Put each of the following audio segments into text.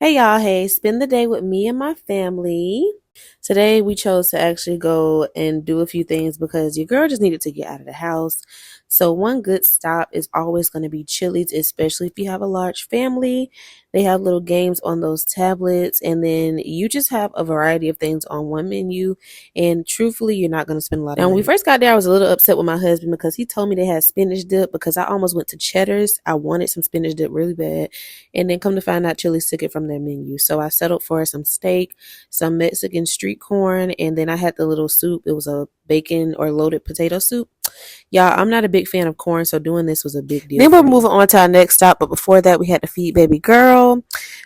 Hey y'all, hey, spend the day with me and my family. Today we chose to actually go and do a few things because your girl just needed to get out of the house. So one good stop is always going to be Chili's, especially if you have a large family. They have little games on those tablets, and then you just have a variety of things on one menu. And truthfully, you're not going to spend a lot of money. Now, when we first got there, I was a little upset with my husband because he told me they had spinach dip because I almost went to Cheddar's. I wanted some spinach dip really bad. And then come to find out, Chili's took it from their menu. So I settled for some steak, some Mexican street corn, and then I had the little soup. It was a bacon or loaded potato soup. Y'all, I'm not a big fan of corn, so doing this was a big deal. Then we're moving on to our next stop, but before that, we had to feed baby girl.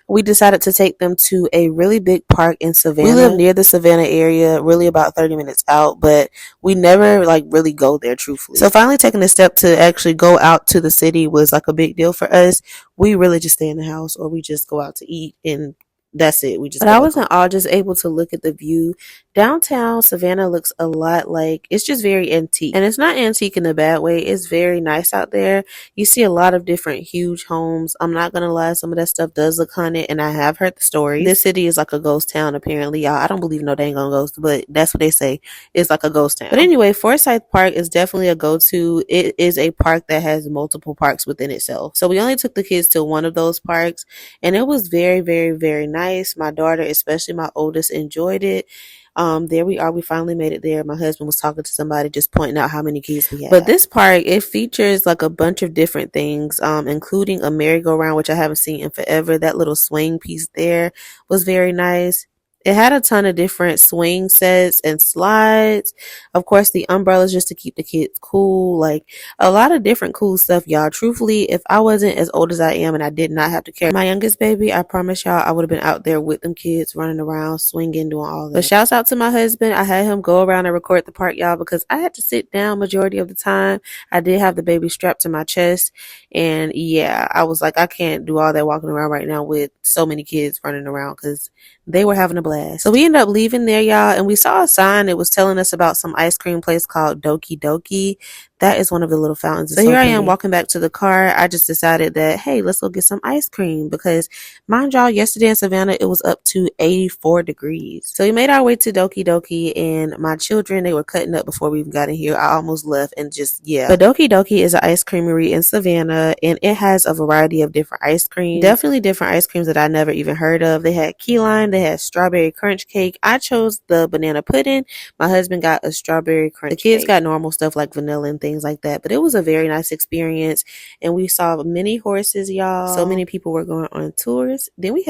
We decided to take them to a really big park in Savannah. We live near the Savannah area, really about 30 minutes out, but we never really go there, truthfully. So finally taking the step to actually go out to the city was like a big deal for us. We really just stay in the house or we just go out to eat, and that's it. But I wasn't all just able to look at the view. Downtown Savannah looks a lot like, it's just very antique. And it's not antique in a bad way. It's very nice out there. You see a lot of different huge homes. I'm not going to lie. Some of that stuff does look haunted, and I have heard the stories. This city is like a ghost town, apparently. Y'all, I don't believe no dang on ghost, but that's what they say. It's like a ghost town. But anyway, Forsyth Park is definitely a go-to. It is a park that has multiple parks within itself. So we only took the kids to one of those parks, and it was very, very, very nice. My daughter, especially my oldest, enjoyed it. There we are. We finally made it there. My husband was talking to somebody, just pointing out how many kids we had. But this park, it features like a bunch of different things, including a merry-go-round, which I haven't seen in forever. That little swing piece there was very nice. It had a ton of different swing sets and slides. Of course, the umbrellas just to keep the kids cool. Like a lot of different cool stuff, y'all. Truthfully, if I wasn't as old as I am and I did not have to carry my youngest baby, I promise y'all I would have been out there with them kids running around, swinging, doing all that. But shouts out to my husband. I had him go around and record the park, y'all, because I had to sit down majority of the time. I did have the baby strapped to my chest. And yeah, I was like, I can't do all that walking around right now with so many kids running around because they were having a blast. So we ended up leaving there, y'all, and we saw a sign that was telling us about some ice cream place called Doki Doki. That is one of the little fountains. So here I am walking back to the car. I just decided that, hey, let's go get some ice cream because, mind y'all, yesterday in Savannah, it was up to 84 degrees. So we made our way to Doki Doki, and my children, they were cutting up before we even got in here. I almost left and just, yeah. But Doki Doki is an ice creamery in Savannah, and it has a variety of different ice creams. Definitely different ice creams that I never even heard of. They had key lime. They had strawberry crunch cake. I chose the banana pudding. My husband got a strawberry crunch cake. The kids got normal stuff like vanilla and things like that, but it was a very nice experience, and we saw many horses, y'all. So many people were going on tours. Then we had